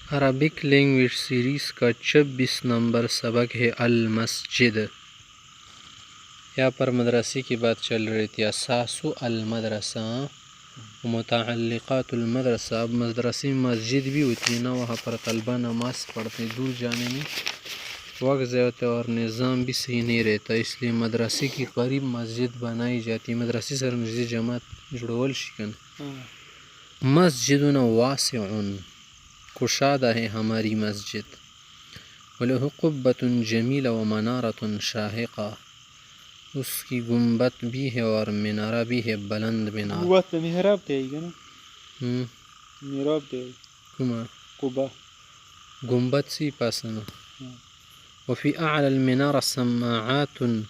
Arabic language series का 26 number सबक है अल मस्जिद। यहाँ पर मदरसे की बात चल रही थी। असासु अल मदरसा मुतअल्लिक़ातुल मदरसा। अब मदरसे में मस्जिद भी होती है ना, वहाँ पर तलबा नमाज पढ़ते, दूर जाने में वक्त ज़ाया होता है और निज़ाम भी सही नहीं रहता, इसलिए मदरसे की करीब मस्जिद बनाई जाती है। मदरसे सर मस्जिद जमात जुड़वल शिकन मस्जिदुन वासिउन, कुशादा है हमारी मस्जिद। वलहु कुब्बतुन जमीला व मनारतुन शाहिक़ा, उसकी गुम्बत भी है और मीनारा भी है, बुलंद मीनार। मिहराब देगा ना, मिहराब देगा कुमा कुबा गुम्बत सी पासना। वफ़ी अअला मिनारा समाआतुन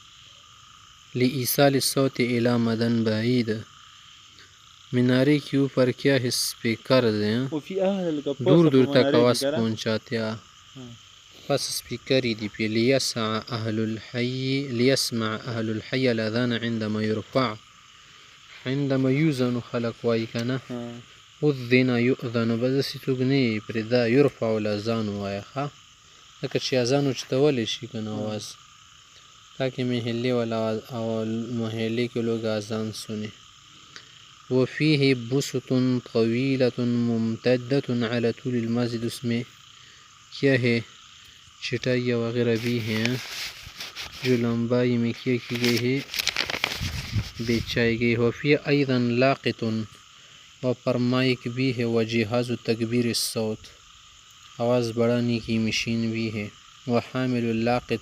लिईसाल सौत इला मदन बाईद, मीनारे के ऊपर क्या है, स्पीकर हैं, दूर दूर तक आवाज़ पहुँचाते हैं। बस स्पीकर ही दी पे लियस्मा अहलुल हय्य अज़ान इंदमा युरफ़अ इंदमा युज़नु खलक वाई का ना उज़्ज़िन युअज़नु, बस तुगने प्रदा युरफ़अ अज़ान वाया खा अगर शी अज़ान उचतवल शी कन आवाज़, ताकि महल्ले वाला और महल्ले के लोग अज़ान सुने। वफ़ीहि बुसतुन तवीलतुन मुम्तद्दतुन अला तूलिल मस्जिद, उसमें क्या है, चटाइयाँ वगैरह भी हैं जो लंबाई में क्या की गई है, बिछाई गई। वफ़ी अयदन लाक़ितुन, व पर माइक भी है, व जिहाज़ तकबीर सौत, आवाज़ बढ़ाने की मशीन भी है। व हामिलुल लाक़ित,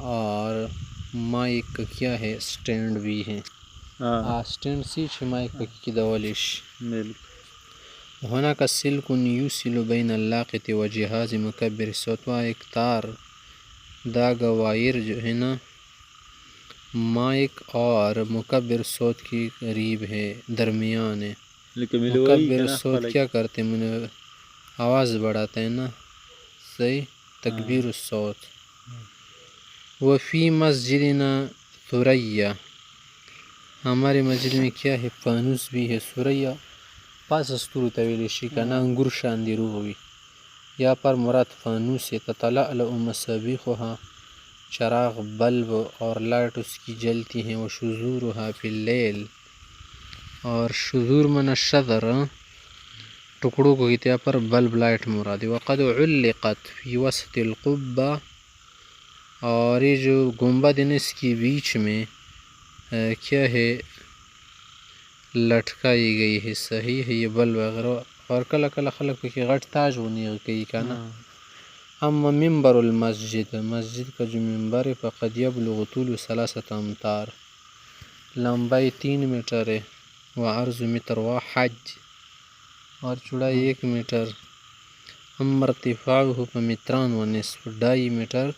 और माइक का क्या है, स्टैंड भी है। स्टैंड सी माइक की दवालिश होना का सिल्कुन यूसिलु बैन अल्लाक़ित व जिहाज़ मुकब्बिर सौत, एक तार दागा वायर जो है ना, माइक और मुकब्बिर सौत की करीब है, दरमियान है। मुकब्बिर सौत क्या करते हैं, आवाज़ बढ़ाते हैं ना, सही, तकबीर सौत। वफ़ी मस्जिदिना सुरैया, हमारे मस्जिद में क्या है, फानूस भी है। सुरैया पास अस्तूर तवील शिकाना अंगूर शांदी रूह हुई, यहाँ पर मुराद फानूस से। ततलअलु मसाबिख़ुहा, चराग बल्ब और लाइट उसकी जलती हैं। वो शुज़ूरुहा फिल लैल, और शुज़ूर मन शज़र, टुकड़ों को यहाँ पर बल्ब लाइट मुराद है। वक़द उल्लिक़त फ़ी वसतिल क़ुब्बा, और ये जो गुंबद है इसकी बीच में क्या है, लटकाई गई है, सही है ये बल्ब वगैरह। और कल कल खलक के गट ताज होने गई का ना। अम्मा मिंबरुल मस्जिद, मस्जिद का जो मिंबर है, फ़क़द यबलुगु तूलु सलासत अम्तार, लंबाई 3 मीटर है। व अर्ज़ मीटर व हज, और चौड़ाई 1 मीटर। अम्मा इर्तिफ़ाउहु फ़मित्रान व निस्फ़, 2.5 मीटर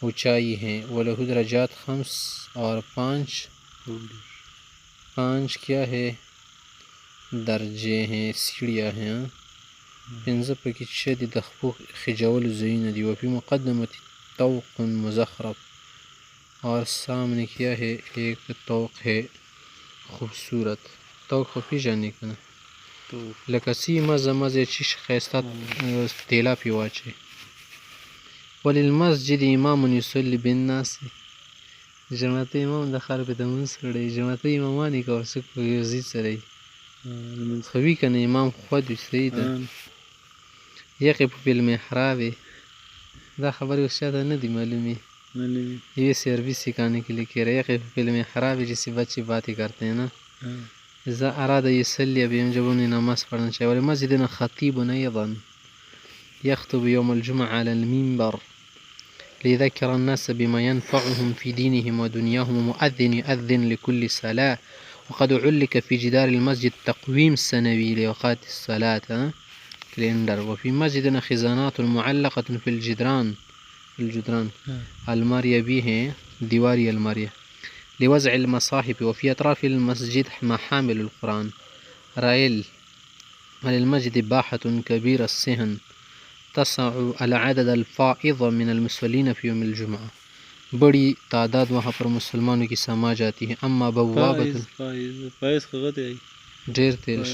ऊंचाई है। वलहु दरजात 5, और 5 क्या है, दर्जे हैं, सीढ़ियाँ हैं। पिंज़ पकी शदी दख्पु खिजौल ज़ीन दी। वफ़ी मुक़द्दमति तौक़ुन मुज़ख़रफ़, और सामने क्या है, एक तौक़ है खूबसूरत। तौक़ फी जाने का ना, लकसी मज़ा मज़े चिश खैस्ता तेला पी वाचे। वलिल मस्जिद इमामुन युसल्ली बिन्नास, जमात इमाम दखाल पे तमुन सड़े, जमात इमामानी का वसक यज़ीद सड़े खबी कन इमाम खुद सईद यक़िफ़ फिल मिहराब, दा खबर उस्ताद न दी मालूमी, ये सर्विस सिखाने के लिए कह रहे। यक़िफ़ फिल मिहराब, जिससे बच्चे बातें करते हैं ना, इज़ा अरादा युसल्ली, अभी हम जब उन्हें नमाज़ पढ़ना चाहिए। वल मस्जिदना ख़तीबुन अयज़न यख़्तुबु यौमल जुम्अह अलल मिंबर लियज़क्किर अन्नास बिमा यनफ़अुहुम फ़ी दीनिहिम व दुनियाहुम, मुअज़्ज़िन युअज़्ज़िन लिकुल्लि सलाह, वक़द उल्लिक़ फ़ी जिदारिल मस्जिद तक़वीम सनवी लिअवक़ाति सलात कैलेंडर। वफ़ी मस्जिदना ख़िज़ानातुन मुअल्लक़तुन फ़िल जुदरान, अलमारियाँ भी हैं, दीवारी अलमारियाँ। लिवज़अल मसाहिफ़, वफ़ी अतराफ़िल मस्जिद महामिलुल क़ुरान। राइल अल मस्जिद बाहतुन कबीर अस्सहन तसअ अल अदद अल फ़ाइज़ मिनल मुसल्लीन फ़ी यौमिल जुम्अह, बड़ी तादाद वहाँ पर मुसलमानों की समा जाती है। अम्मा बव्वाबतुन, ढेर तेल